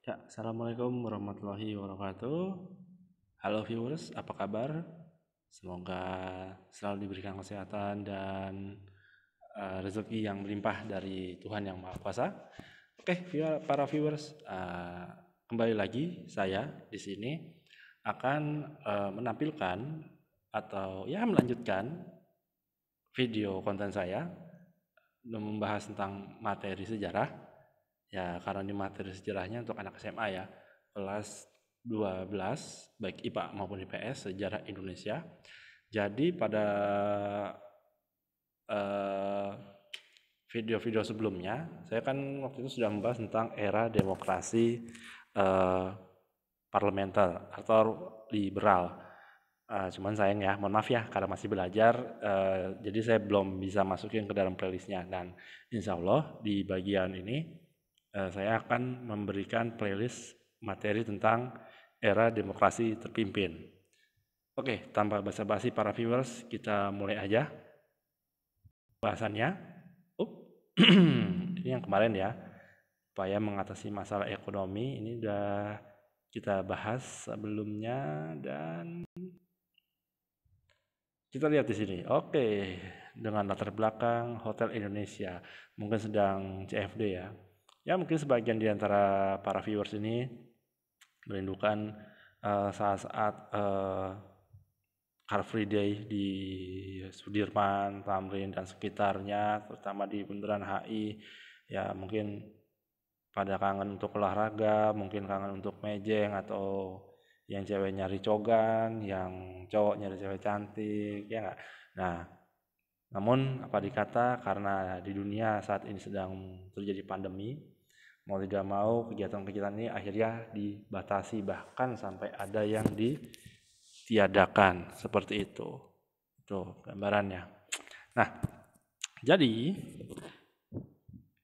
Ya, Assalamualaikum warahmatullahi wabarakatuh. Halo viewers, apa kabar? Semoga selalu diberikan kesehatan dan rezeki yang melimpah dari Tuhan Yang Maha Kuasa. Oke, para viewers, kembali lagi saya di sini akan menampilkan atau ya melanjutkan video konten saya membahas tentang materi sejarah. Ya, karena ini materi sejarahnya untuk anak SMA ya, kelas 12, baik IPA maupun IPS, sejarah Indonesia. Jadi pada video-video sebelumnya, saya kan waktu itu sudah membahas tentang era demokrasi parlementer atau liberal. Cuman sayang ya, mohon maaf ya, karena masih belajar, jadi saya belum bisa masukin ke dalam playlistnya. Dan insya Allah di bagian ini saya akan memberikan playlist materi tentang era demokrasi terpimpin. Oke, tanpa basa-basi para viewers, kita mulai aja bahasannya. Ini yang kemarin ya, upaya mengatasi masalah ekonomi, ini udah kita bahas sebelumnya dan kita lihat di sini. Oke, dengan latar belakang Hotel Indonesia, mungkin sedang CFD ya. Ya mungkin sebagian di antara para viewers ini merindukan saat-saat Car Free Day di Sudirman, Tamrin dan sekitarnya, terutama di Bundaran HI. Ya mungkin pada kangen untuk olahraga, mungkin kangen untuk mejeng, atau yang cewek nyari cogan, yang cowok nyari cewek cantik, ya nggak? Nah, namun apa dikata, karena di dunia saat ini sedang terjadi pandemi, mau tidak mau kegiatan-kegiatan ini akhirnya dibatasi, bahkan sampai ada yang ditiadakan, seperti itu. Itu gambarannya. Nah, jadi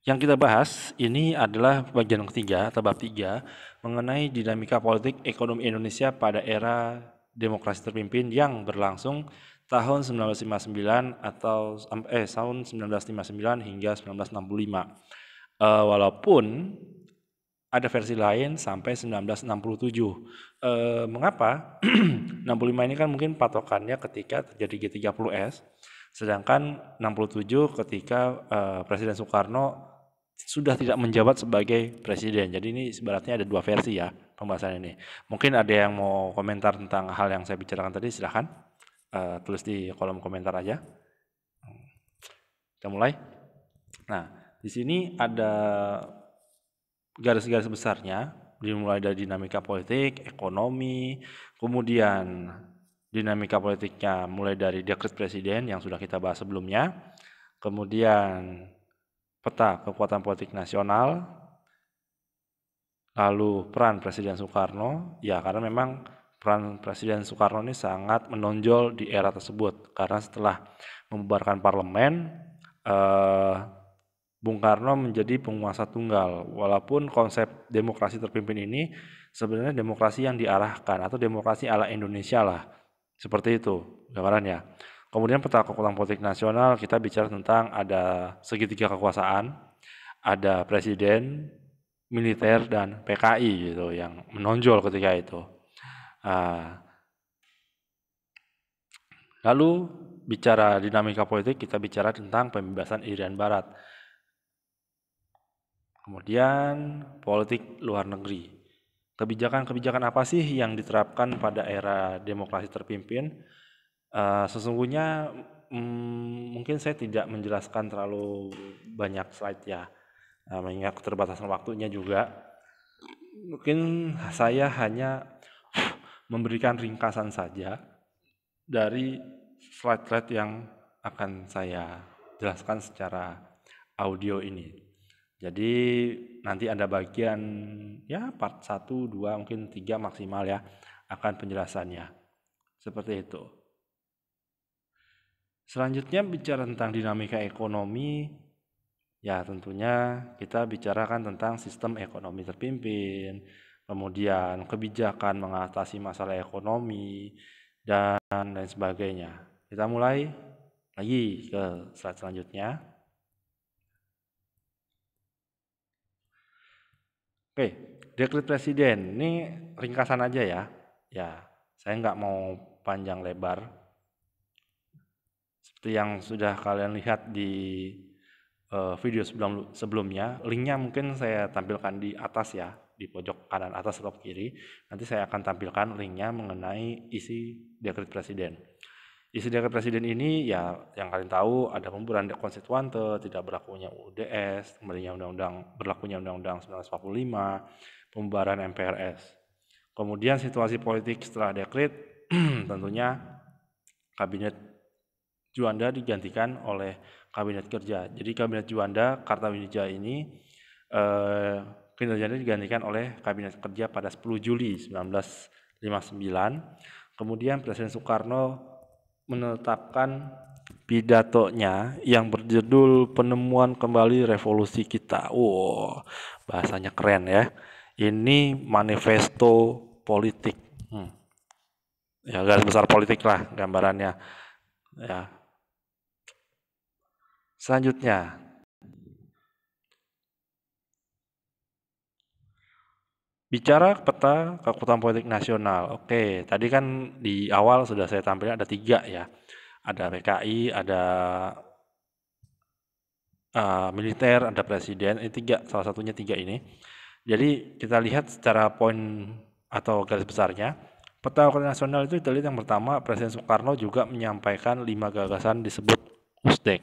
yang kita bahas ini adalah bagian ketiga atau bab 3 mengenai dinamika politik ekonomi Indonesia pada era demokrasi terpimpin yang berlangsung tahun 1959 atau tahun 1959 hingga 1965. Walaupun ada versi lain sampai 1967. Mengapa? 65 ini kan mungkin patokannya ketika terjadi G30S, sedangkan 67 ketika Presiden Soekarno sudah tidak menjabat sebagai presiden. Jadi ini sebenarnya ada dua versi ya pembahasan ini. Mungkin ada yang mau komentar tentang hal yang saya bicarakan tadi, silahkan tulis di kolom komentar aja. Kita mulai. Nah, di sini ada garis-garis besarnya, dimulai dari dinamika politik, ekonomi, kemudian dinamika politiknya mulai dari dekret presiden yang sudah kita bahas sebelumnya, kemudian peta kekuatan politik nasional, lalu peran Presiden Soekarno, ya karena memang peran Presiden Soekarno ini sangat menonjol di era tersebut, karena setelah membubarkan parlemen, Bung Karno menjadi penguasa tunggal, walaupun konsep demokrasi terpimpin ini sebenarnya demokrasi yang diarahkan atau demokrasi ala Indonesia lah, seperti itu gambarannya. Kemudian peta kekuatan politik nasional, kita bicara tentang ada segitiga kekuasaan, ada presiden, militer, dan PKI gitu yang menonjol ketika itu. Lalu bicara dinamika politik, kita bicara tentang pembebasan Irian Barat. Kemudian politik luar negeri. Kebijakan-kebijakan apa sih yang diterapkan pada era demokrasi terpimpin? Sesungguhnya mungkin saya tidak menjelaskan terlalu banyak slide ya, mengingat keterbatasan waktunya juga. Mungkin saya hanya memberikan ringkasan saja dari slide-slide yang akan saya jelaskan secara audio ini. Jadi nanti ada bagian ya part 1, 2, mungkin 3 maksimal ya akan penjelasannya. Seperti itu. Selanjutnya bicara tentang dinamika ekonomi, ya tentunya kita bicarakan tentang sistem ekonomi terpimpin, kemudian kebijakan mengatasi masalah ekonomi, dan lain sebagainya. Kita mulai lagi ke slide selanjutnya. Oke, dekret presiden ini ringkasan aja ya. Ya, saya nggak mau panjang lebar. Seperti yang sudah kalian lihat di video sebelumnya, linknya mungkin saya tampilkan di atas ya, di pojok kanan atas atau kiri. Nanti saya akan tampilkan linknya mengenai isi dekret presiden. Isi dekret presiden ini ya yang kalian tahu ada pembubaran konstituante, tidak berlakunya UUDS, berlakunya Undang-Undang 1945, pembubaran MPRS. Kemudian situasi politik setelah dekret tentunya kabinet Juanda digantikan oleh kabinet kerja. Jadi kabinet Juanda Kartawinija ini kinerjanya digantikan oleh kabinet kerja pada 10 Juli 1959. Kemudian Presiden Soekarno menetapkan pidatonya yang berjudul Penemuan Kembali Revolusi Kita. Wow, bahasanya keren ya. Ini manifesto politik. Ya, garis besar politik lah gambarannya. Ya. Selanjutnya, bicara peta kekuatan politik nasional. Oke, tadi kan di awal sudah saya tampilkan ada 3 ya. Ada PKI, ada militer, ada presiden. Ini 3, salah satunya 3 ini. Jadi kita lihat secara poin atau garis besarnya. Peta kekuatan nasional itu kita lihat yang pertama, Presiden Soekarno juga menyampaikan 5 gagasan disebut USDEK.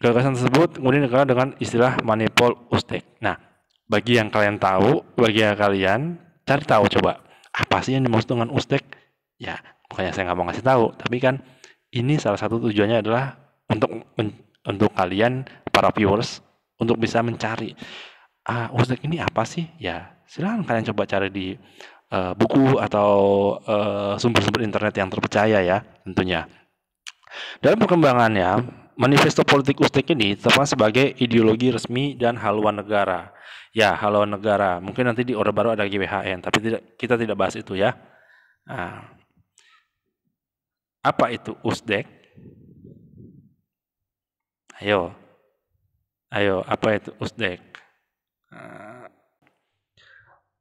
Gagasan tersebut kemudian dikenal dengan istilah Manipol USDEK. Nah, bagi yang kalian tahu, bagi yang kalian cari tahu coba, apa sih yang dimaksud dengan USDEK? Ya, pokoknya saya nggak mau ngasih tahu, tapi kan ini salah satu tujuannya adalah untuk kalian para viewers untuk bisa mencari USDEK ini apa sih? Ya, silahkan kalian coba cari di buku atau sumber-sumber internet yang terpercaya ya, tentunya. Dalam perkembangannya, manifesto politik USDEK ini ditetapkan sebagai ideologi resmi dan haluan negara. Ya, haluan negara. Mungkin nanti di Orde Baru ada GBHN, tapi kita tidak bahas itu ya. Nah, apa itu USDEK? Ayo, apa itu USDEK?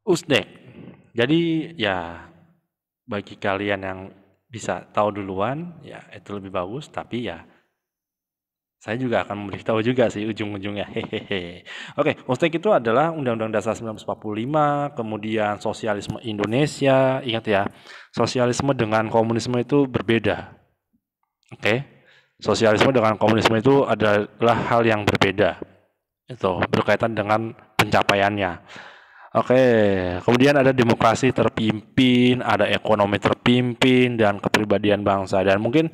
USDEK. Jadi ya bagi kalian yang bisa tahu duluan, ya itu lebih bagus. Tapi ya saya juga akan memberitahu juga sih ujung-ujungnya. Hehehe. Oke, USDEK itu adalah Undang-Undang Dasar 1945, kemudian sosialisme Indonesia. Ingat ya, sosialisme dengan komunisme itu berbeda. Oke, sosialisme dengan komunisme itu adalah hal yang berbeda. Itu berkaitan dengan pencapaiannya. Oke, kemudian ada demokrasi terpimpin, ada ekonomi terpimpin, dan kepribadian bangsa. Dan mungkin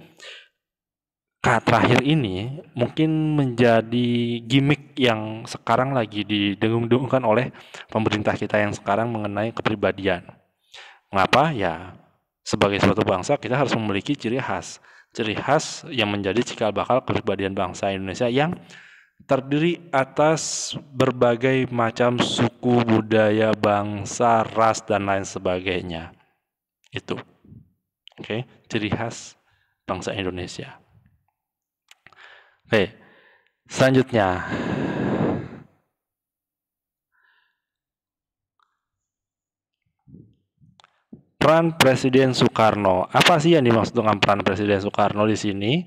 terakhir ini mungkin menjadi gimmick yang sekarang lagi didengung-dengungkan oleh pemerintah kita yang sekarang mengenai kepribadian. Mengapa? Ya, sebagai suatu bangsa kita harus memiliki ciri khas yang menjadi cikal bakal kepribadian bangsa Indonesia yang terdiri atas berbagai macam suku, budaya, bangsa, ras, dan lain sebagainya. Itu. Oke, ciri khas bangsa Indonesia. Oke, selanjutnya. Peran Presiden Soekarno. Apa sih yang dimaksud dengan peran Presiden Soekarno di sini?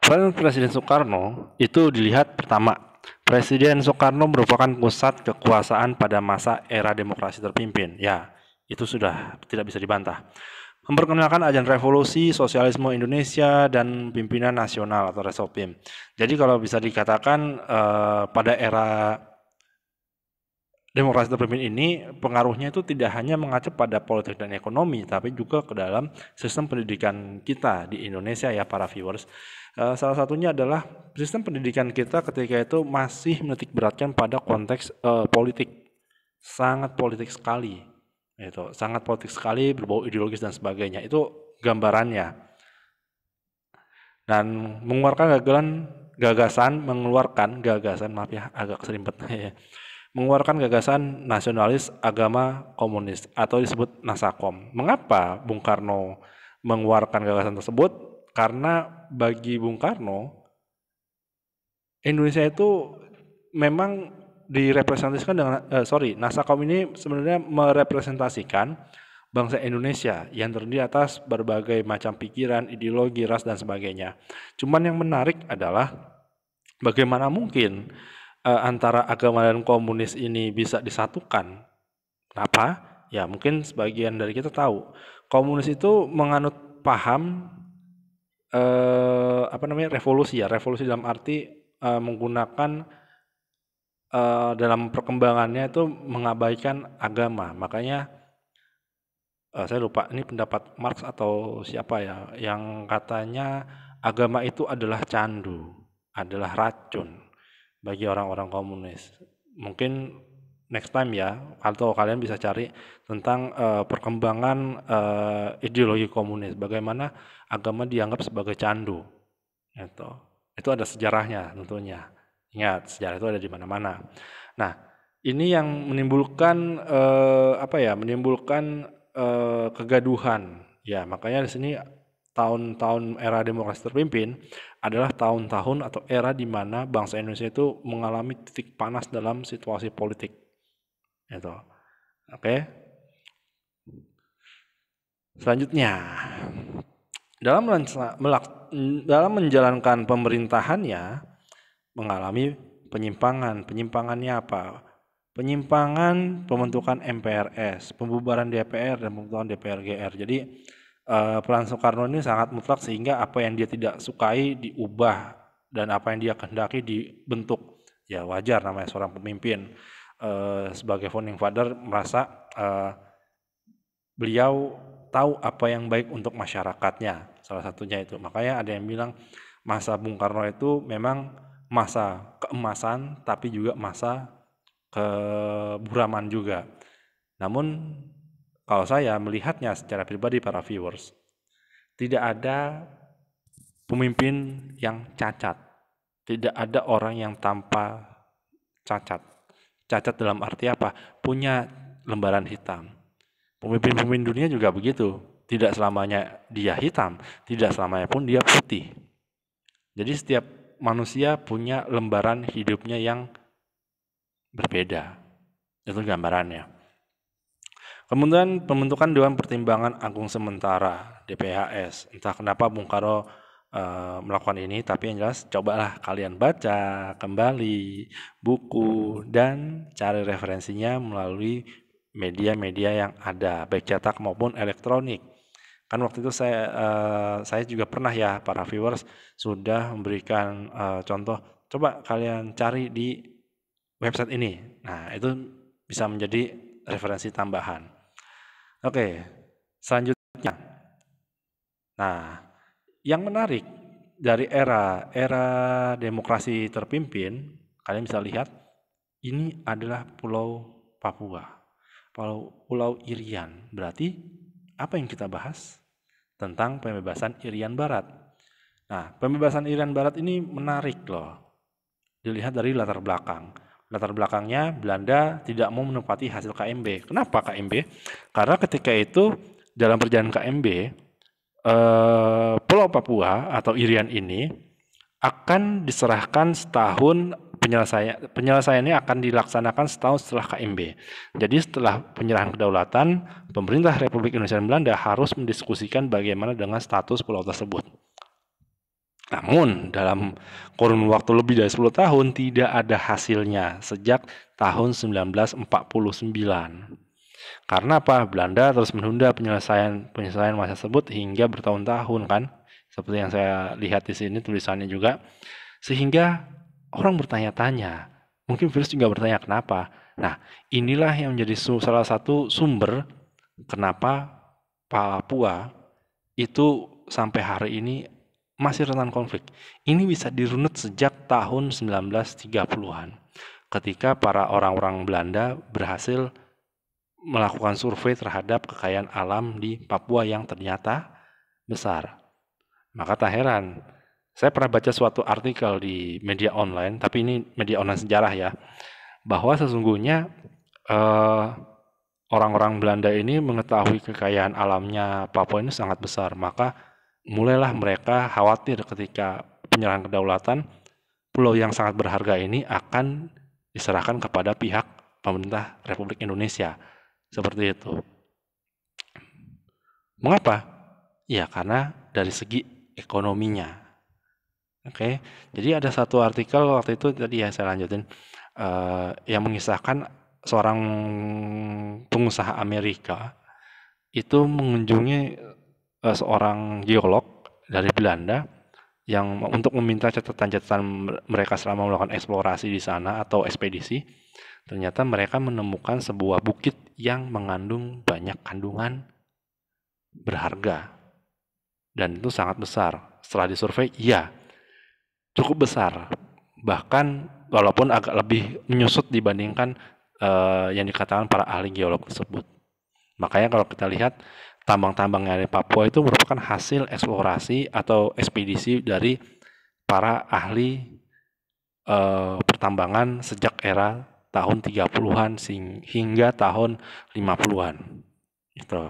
Peran Presiden Soekarno itu dilihat pertama, Presiden Soekarno merupakan pusat kekuasaan pada masa era demokrasi terpimpin. Ya, itu sudah tidak bisa dibantah. Memperkenalkan ajaran revolusi, sosialisme Indonesia, dan pimpinan nasional atau Resopim. Jadi kalau bisa dikatakan pada era demokrasi terpimpin ini pengaruhnya itu tidak hanya mengacu pada politik dan ekonomi, tapi juga ke dalam sistem pendidikan kita di Indonesia ya para viewers. Salah satunya adalah sistem pendidikan kita ketika itu masih menitik beratkan pada konteks politik, sangat politik sekali, itu sangat politik sekali, berbau ideologis dan sebagainya. Itu gambarannya. Dan mengeluarkan gagasan, maaf ya agak keserimpet mengeluarkan gagasan nasionalis agama komunis atau disebut Nasakom. Mengapa Bung Karno mengeluarkan gagasan tersebut? Karena bagi Bung Karno, Indonesia itu memang direpresentasikan dengan Naskah Kaum ini sebenarnya merepresentasikan bangsa Indonesia yang terdiri atas berbagai macam pikiran, ideologi, ras dan sebagainya. Cuman yang menarik adalah bagaimana mungkin antara agama dan komunis ini bisa disatukan. Kenapa? Ya mungkin sebagian dari kita tahu komunis itu menganut paham revolusi dalam arti menggunakan dalam perkembangannya itu mengabaikan agama. Makanya saya lupa ini pendapat Marx atau siapa ya yang katanya agama itu adalah candu, adalah racun bagi orang-orang komunis. Mungkin next time ya, atau kalian bisa cari tentang perkembangan ideologi komunis, bagaimana agama dianggap sebagai candu. Itu ada sejarahnya tentunya. Ingat, sejarah itu ada di mana-mana. Nah, ini yang menimbulkan kegaduhan. Ya, makanya di sini tahun-tahun era demokrasi terpimpin adalah tahun-tahun atau era di mana bangsa Indonesia itu mengalami titik panas dalam situasi politik. Itu. Oke. Selanjutnya, dalam menjalankan pemerintahannya mengalami penyimpangan. Penyimpangannya apa? Penyimpangan pembentukan MPRS, pembubaran DPR dan pembentukan DPR-GR. Jadi peran Soekarno ini sangat mutlak sehingga apa yang dia tidak sukai diubah dan apa yang dia kehendaki dibentuk. Ya wajar namanya seorang pemimpin sebagai founding father merasa beliau tahu apa yang baik untuk masyarakatnya. Salah satunya itu. Makanya ada yang bilang masa Bung Karno itu memang masa keemasan tapi juga masa keburaman juga. Namun kalau saya melihatnya secara pribadi para viewers, tidak ada pemimpin yang cacat. Tidak ada orang yang tanpa cacat. Cacat dalam arti apa? Punya lembaran hitam. Pemimpin-pemimpin dunia juga begitu. Tidak selamanya dia hitam, tidak selamanya pun dia putih. Jadi setiap manusia punya lembaran hidupnya yang berbeda. Itu gambarannya. Kemudian pembentukan Dewan Pertimbangan Agung Sementara (DPAS). Entah kenapa Bung Karno melakukan ini, tapi yang jelas cobalah kalian baca kembali buku dan cari referensinya melalui media-media yang ada, baik cetak maupun elektronik. Kan waktu itu saya juga pernah ya para viewers sudah memberikan contoh, coba kalian cari di website ini. Nah, itu bisa menjadi referensi tambahan. Oke, selanjutnya. Nah, yang menarik dari era demokrasi terpimpin, kalian bisa lihat ini adalah Pulau Papua, Pulau Irian. Berarti apa yang kita bahas? Tentang pembebasan Irian Barat. Nah, pembebasan Irian Barat ini menarik loh. Dilihat dari latar belakang. Latar belakangnya Belanda tidak mau menepati hasil KMB. Kenapa KMB? Karena ketika itu dalam perjalanan KMB, Pulau Papua atau Irian ini akan diserahkan setahun, penyelesaiannya akan dilaksanakan setahun setelah KMB. Jadi setelah penyerahan kedaulatan, pemerintah Republik Indonesia dan Belanda harus mendiskusikan bagaimana dengan status pulau tersebut. Namun dalam kurun waktu lebih dari 10 tahun tidak ada hasilnya sejak tahun 1949. Karena apa? Belanda terus menunda penyelesaian masa tersebut hingga bertahun-tahun kan? Seperti yang saya lihat di sini tulisannya juga. Sehingga orang bertanya-tanya, mungkin virus juga bertanya kenapa. Nah, inilah yang menjadi salah satu sumber kenapa Papua itu sampai hari ini masih rentan konflik. Ini bisa dirunut sejak tahun 1930-an. Ketika para orang-orang Belanda berhasil melakukan survei terhadap kekayaan alam di Papua yang ternyata besar. Maka tak heran, saya pernah baca suatu artikel di media online, tapi ini media online sejarah ya, bahwa sesungguhnya orang-orang Belanda ini mengetahui kekayaan alamnya Papua ini sangat besar, maka mulailah mereka khawatir ketika penyerahan kedaulatan, pulau yang sangat berharga ini akan diserahkan kepada pihak pemerintah Republik Indonesia. Seperti itu. Mengapa? Ya karena dari segi ekonominya. Oke, jadi ada satu artikel waktu itu tadi ya saya lanjutin yang mengisahkan seorang pengusaha Amerika itu mengunjungi seorang geolog dari Belanda yang untuk meminta catatan-catatan mereka selama melakukan eksplorasi di sana atau ekspedisi. Ternyata mereka menemukan sebuah bukit yang mengandung banyak kandungan berharga dan itu sangat besar. Setelah disurvei, iya cukup besar, bahkan walaupun agak lebih menyusut dibandingkan yang dikatakan para ahli geolog tersebut. Makanya kalau kita lihat tambang-tambang yang ada di Papua itu merupakan hasil eksplorasi atau ekspedisi dari para ahli pertambangan sejak era tahun 30-an hingga tahun 50-an. Gitu.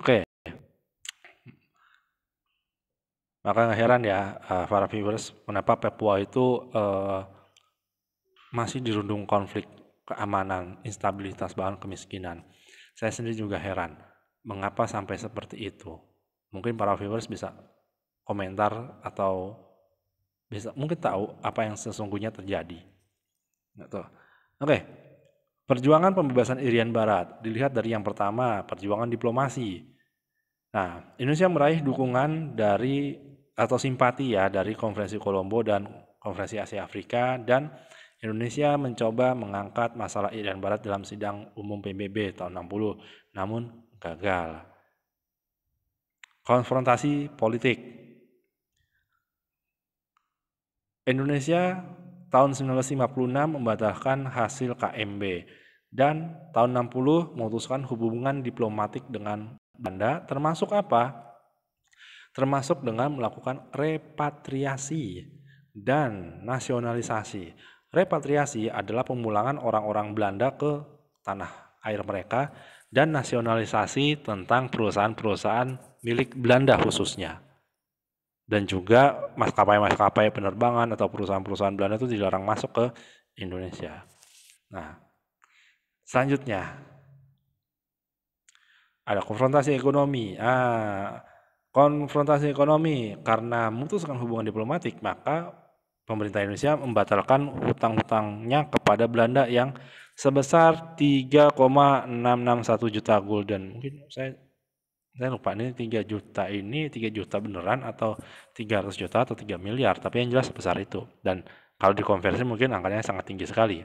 Oke. Maka nggak heran ya para viewers kenapa Papua itu masih dirundung konflik keamanan, instabilitas, bahkan kemiskinan. Saya sendiri juga heran mengapa sampai seperti itu. Mungkin para viewers bisa komentar atau bisa mungkin tahu apa yang sesungguhnya terjadi. Oke. Perjuangan pembebasan Irian Barat dilihat dari yang pertama, perjuangan diplomasi. Nah, Indonesia meraih dukungan dari atau simpati ya dari Konferensi Kolombo dan Konferensi Asia Afrika, dan Indonesia mencoba mengangkat masalah Irian Barat dalam sidang umum PBB tahun 60, namun gagal. Konfrontasi politik. Indonesia tahun 1956 membatalkan hasil KMB dan tahun 60 memutuskan hubungan diplomatik dengan Belanda, termasuk apa? Termasuk dengan melakukan repatriasi dan nasionalisasi. Repatriasi adalah pemulangan orang-orang Belanda ke tanah air mereka, dan nasionalisasi tentang perusahaan-perusahaan milik Belanda khususnya. Dan juga maskapai-maskapai penerbangan atau perusahaan-perusahaan Belanda itu dilarang masuk ke Indonesia. Nah, selanjutnya ada konfrontasi ekonomi. Konfrontasi ekonomi karena memutuskan hubungan diplomatik, maka pemerintah Indonesia membatalkan hutang-hutangnya kepada Belanda yang sebesar 3,661 juta gulden. Mungkin saya lupa ini 3 juta ini 3 juta beneran atau 300 juta atau 3 miliar, tapi yang jelas sebesar itu. Dan kalau dikonversi mungkin angkanya sangat tinggi sekali.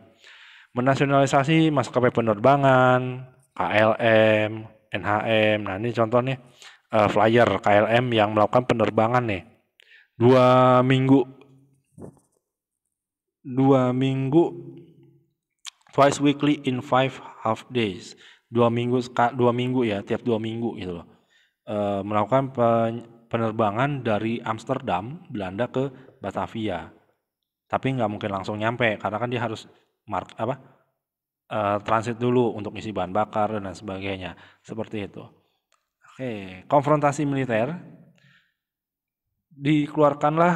Menasionalisasi maskapai penerbangan, KLM, NHM. Nah ini contoh nih flyer KLM yang melakukan penerbangan nih 2 minggu twice weekly in 5 half days. 2 minggu ya, tiap 2 minggu gitu loh. Melakukan penerbangan dari Amsterdam, Belanda ke Batavia. Tapi nggak mungkin langsung nyampe karena kan dia harus transit dulu untuk isi bahan bakar dan sebagainya. Seperti itu. Oke, konfrontasi militer. Dikeluarkanlah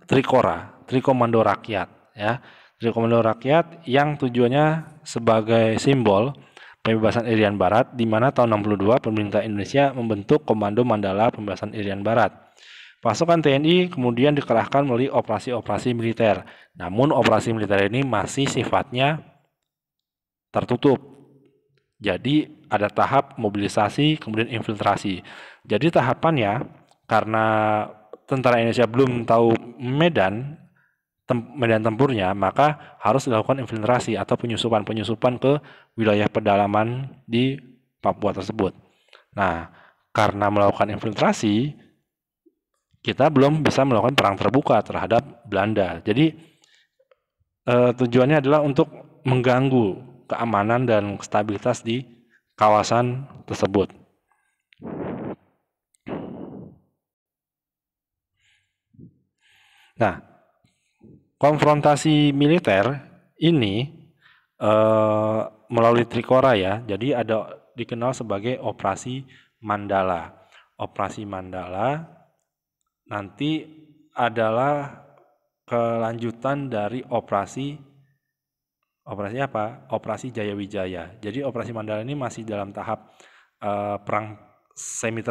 Trikora, Trikomando Rakyat ya. Trikomando Rakyat yang tujuannya sebagai simbol pembebasan Irian Barat, di mana tahun 62 pemerintah Indonesia membentuk Komando Mandala Pembebasan Irian Barat. Pasukan TNI kemudian dikerahkan melalui operasi-operasi militer. Namun operasi militer ini masih sifatnya tertutup. Jadi ada tahap mobilisasi kemudian infiltrasi. Jadi tahapannya karena tentara Indonesia belum tahu medan tempurnya, maka harus dilakukan infiltrasi atau penyusupan ke wilayah pedalaman di Papua tersebut. Nah, karena melakukan infiltrasi, kita belum bisa melakukan perang terbuka terhadap Belanda. Jadi tujuannya adalah untuk mengganggu keamanan dan stabilitas di kawasan tersebut. Nah, konfrontasi militer ini melalui Trikora ya, jadi ada dikenal sebagai Operasi Mandala. Operasi Mandala nanti adalah kelanjutan dari Operasi Operasi apa? Operasi Jayawijaya. Jadi operasi Mandala ini masih dalam tahap perang semi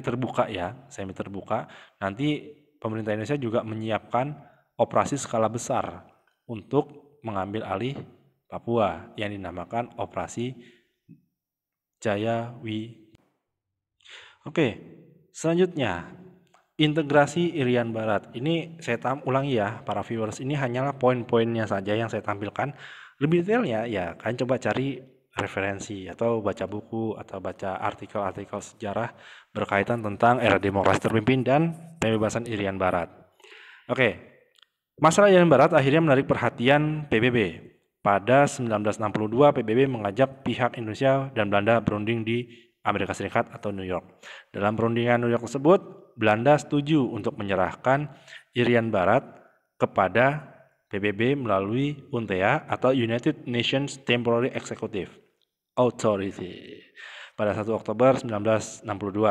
terbuka ya, semi terbuka. Nanti pemerintah Indonesia juga menyiapkan operasi skala besar untuk mengambil alih Papua yang dinamakan Operasi Jayawijaya. Oke, selanjutnya integrasi Irian Barat. Ini saya ulangi ya para viewers, ini hanyalah poin-poinnya saja yang saya tampilkan. Lebih detailnya ya kalian coba cari referensi atau baca buku atau baca artikel-artikel sejarah berkaitan tentang era demokrasi terpimpin dan pembebasan Irian Barat. Oke, masalah Irian Barat akhirnya menarik perhatian PBB. Pada 1962 PBB mengajak pihak Indonesia dan Belanda berunding di Amerika Serikat atau New York. Dalam perundingan New York tersebut, Belanda setuju untuk menyerahkan Irian Barat kepada PBB melalui UNTEA atau United Nations Temporary Executive Authority pada 1 Oktober 1962.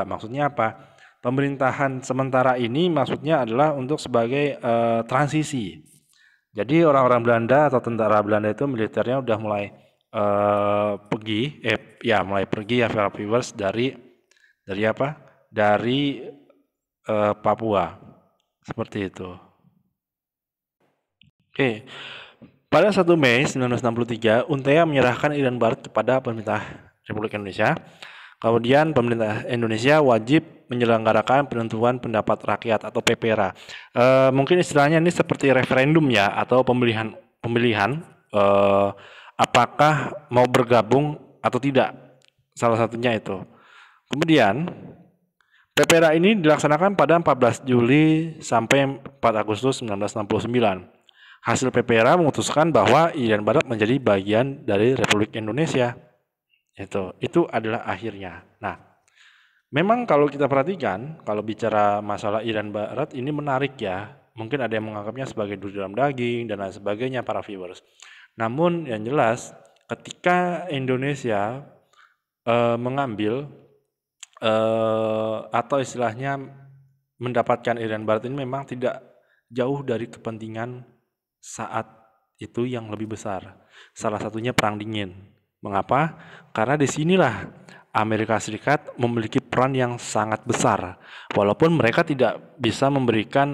Maksudnya apa? Pemerintahan sementara ini maksudnya adalah untuk sebagai transisi. Jadi orang-orang Belanda atau tentara Belanda itu militernya udah mulai mulai pergi ya viewers dari apa? Dari Papua. Seperti itu. Oke. Pada 1 Mei 1963, UNTEA menyerahkan Irian Barat kepada pemerintah Republik Indonesia. Kemudian pemerintah Indonesia wajib menyelenggarakan penentuan pendapat rakyat atau PPRA. Mungkin istilahnya ini seperti referendum ya atau pemilihan apakah mau bergabung atau tidak. Salah satunya itu. Kemudian PPRA ini dilaksanakan pada 14 Juli sampai 4 Agustus 1969. Hasil PPRA memutuskan bahwa Irian Barat menjadi bagian dari Republik Indonesia. Itu adalah akhirnya. Nah, memang kalau kita perhatikan, kalau bicara masalah Irian Barat ini menarik ya. Mungkin ada yang menganggapnya sebagai duri dalam daging dan lain sebagainya para viewers. Namun yang jelas ketika Indonesia mengambil atau istilahnya mendapatkan Irian Barat ini memang tidak jauh dari kepentingan saat itu yang lebih besar. Salah satunya Perang Dingin. Mengapa? Karena disinilah Amerika Serikat memiliki peran yang sangat besar. Walaupun mereka tidak bisa memberikan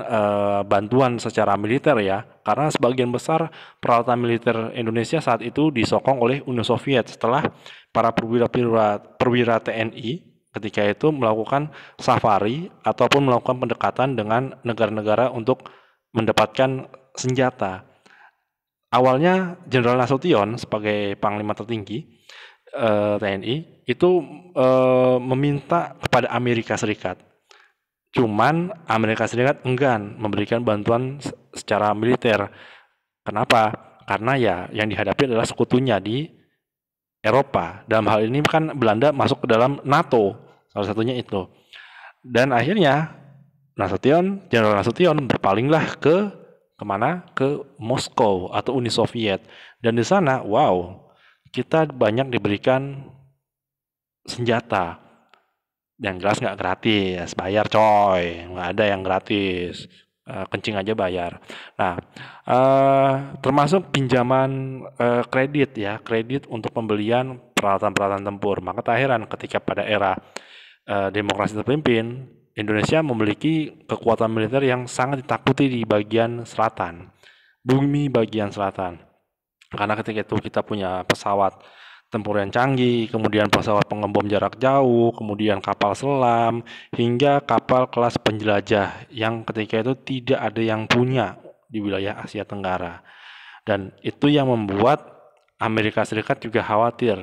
bantuan secara militer ya, karena sebagian besar peralatan militer Indonesia saat itu disokong oleh Uni Soviet setelah para perwira TNI ketika itu melakukan safari ataupun melakukan pendekatan dengan negara-negara untuk mendapatkan senjata. Awalnya Jenderal Nasution sebagai panglima tertinggi TNI itu meminta kepada Amerika Serikat. Cuman Amerika Serikat enggan memberikan bantuan secara militer. Kenapa? Karena ya yang dihadapi adalah sekutunya di Eropa. Dalam hal ini kan Belanda masuk ke dalam NATO. Salah satunya itu. Dan akhirnya Jenderal Nasution berpalinglah kemana? Ke Moskow atau Uni Soviet. Dan di sana, wow, kita banyak diberikan senjata. Yang jelas nggak gratis, bayar coy, nggak ada yang gratis. Kencing aja bayar. Nah, termasuk pinjaman kredit untuk pembelian peralatan-peralatan tempur. Maka tak heran ketika pada era demokrasi terpimpin, Indonesia memiliki kekuatan militer yang sangat ditakuti di bagian selatan, bumi bagian selatan. Karena ketika itu kita punya pesawat tempur yang canggih, kemudian pesawat pengebom jarak jauh, kemudian kapal selam, hingga kapal kelas penjelajah yang ketika itu tidak ada yang punya di wilayah Asia Tenggara. Dan itu yang membuat Amerika Serikat juga khawatir.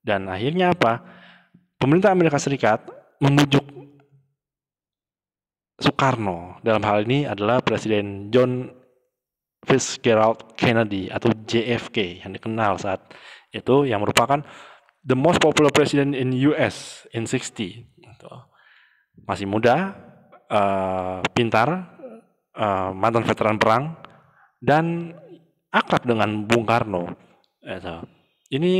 Dan akhirnya apa? Pemerintah Amerika Serikat memujuk Soekarno, dalam hal ini adalah Presiden John Fitzgerald Kennedy atau JFK yang dikenal saat itu, yang merupakan the most popular president in US in 60. Masih muda, pintar, mantan veteran perang, dan akrab dengan Bung Karno. Ini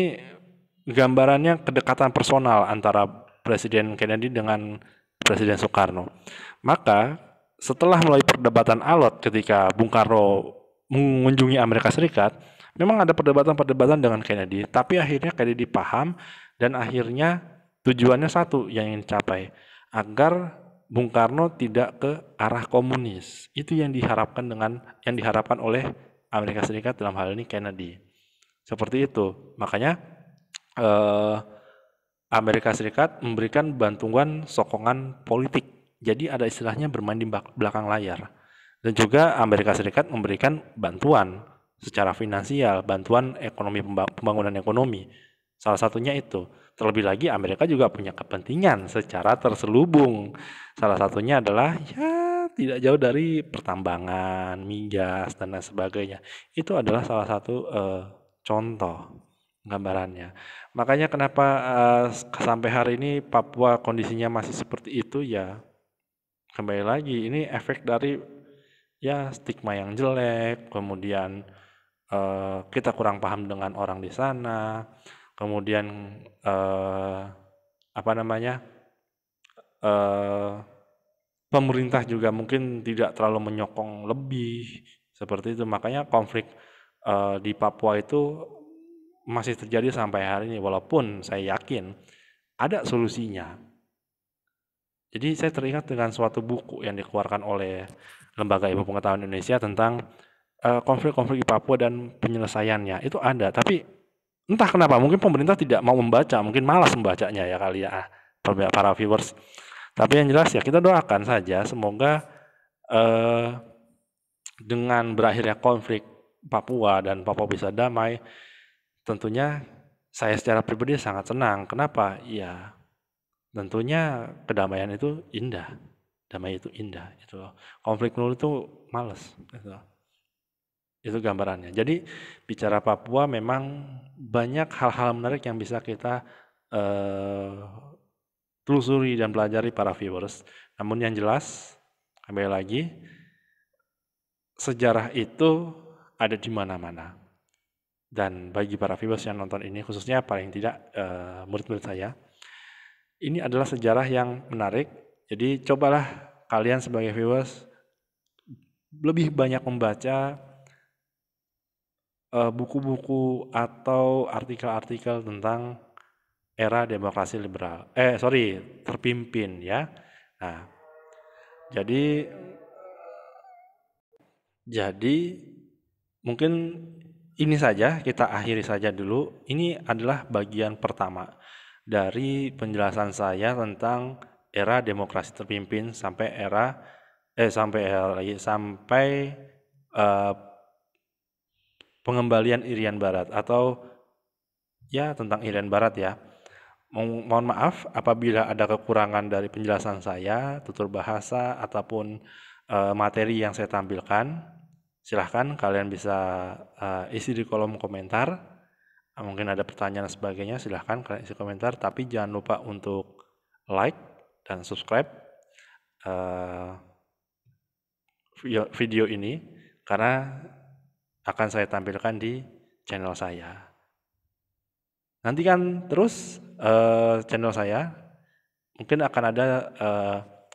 gambarannya kedekatan personal antara Presiden Kennedy dengan Presiden Soekarno. Maka setelah melalui perdebatan alot ketika Bung Karno mengunjungi Amerika Serikat, Memang ada perdebatan-perdebatan dengan Kennedy, tapi akhirnya Kennedy paham dan akhirnya tujuannya satu yang ingin dicapai, agar Bung Karno tidak ke arah komunis. Itu yang diharapkan oleh Amerika Serikat, dalam hal ini Kennedy. Seperti itu. Makanya eh, Amerika Serikat memberikan bantuan sokongan politik. Jadi ada istilahnya bermain di belakang layar. Dan juga Amerika Serikat memberikan bantuan secara finansial, bantuan ekonomi, pembangunan ekonomi. Salah satunya itu. Terlebih lagi Amerika juga punya kepentingan secara terselubung. Salah satunya adalah ya tidak jauh dari pertambangan, migas, dan lain sebagainya. Itu adalah salah satu contoh gambarannya. Makanya kenapa sampai hari ini Papua kondisinya masih seperti itu, ya kembali lagi ini efek dari ya stigma yang jelek, kemudian kita kurang paham dengan orang di sana, kemudian apa namanya, pemerintah juga mungkin tidak terlalu menyokong lebih, seperti itu. Makanya konflik di Papua itu masih terjadi sampai hari ini, walaupun saya yakin ada solusinya. Jadi saya teringat dengan suatu buku yang dikeluarkan oleh Lembaga Ilmu Pengetahuan Indonesia tentang konflik-konflik di Papua dan penyelesaiannya. Itu ada, tapi entah kenapa mungkin pemerintah tidak mau membaca, mungkin malas membacanya ya kali ya, para viewers. Tapi yang jelas ya kita doakan saja semoga dengan berakhirnya konflik Papua dan Papua bisa damai. Tentunya saya secara pribadi sangat senang. Kenapa? Ya tentunya kedamaian itu indah. Damai itu indah gitu loh. Konflik melulu itu males gitu loh. Itu gambarannya. Jadi bicara Papua memang banyak hal-hal menarik yang bisa kita telusuri dan pelajari para viewers. Namun yang jelas, kembali lagi, sejarah itu ada di mana-mana. Dan bagi para viewers yang nonton ini, khususnya paling tidak murid-murid saya, ini adalah sejarah yang menarik. Jadi cobalah kalian sebagai viewers lebih banyak membaca buku-buku atau artikel-artikel tentang era demokrasi liberal. Terpimpin ya. Nah, jadi mungkin ini saja, kita akhiri saja dulu. Ini adalah bagian pertama dari penjelasan saya tentang era demokrasi terpimpin sampai pengembalian Irian Barat, atau ya tentang Irian Barat ya. Mohon maaf apabila ada kekurangan dari penjelasan saya, tutur bahasa ataupun materi yang saya tampilkan. Silahkan kalian bisa isi di kolom komentar. Mungkin ada pertanyaan dan sebagainya, silahkan kalian isi komentar. Tapi jangan lupa untuk like dan subscribe video ini, karena akan saya tampilkan di channel saya. Nantikan terus channel saya, mungkin akan ada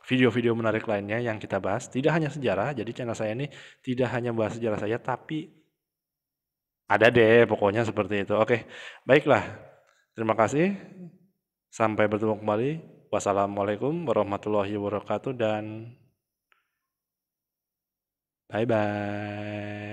video-video menarik lainnya yang kita bahas. Tidak hanya sejarah, jadi channel saya ini tidak hanya bahas sejarah saja, tapi ada deh pokoknya seperti itu. Oke, baiklah. Terima kasih. Sampai bertemu kembali. Wassalamualaikum warahmatullahi wabarakatuh dan bye-bye.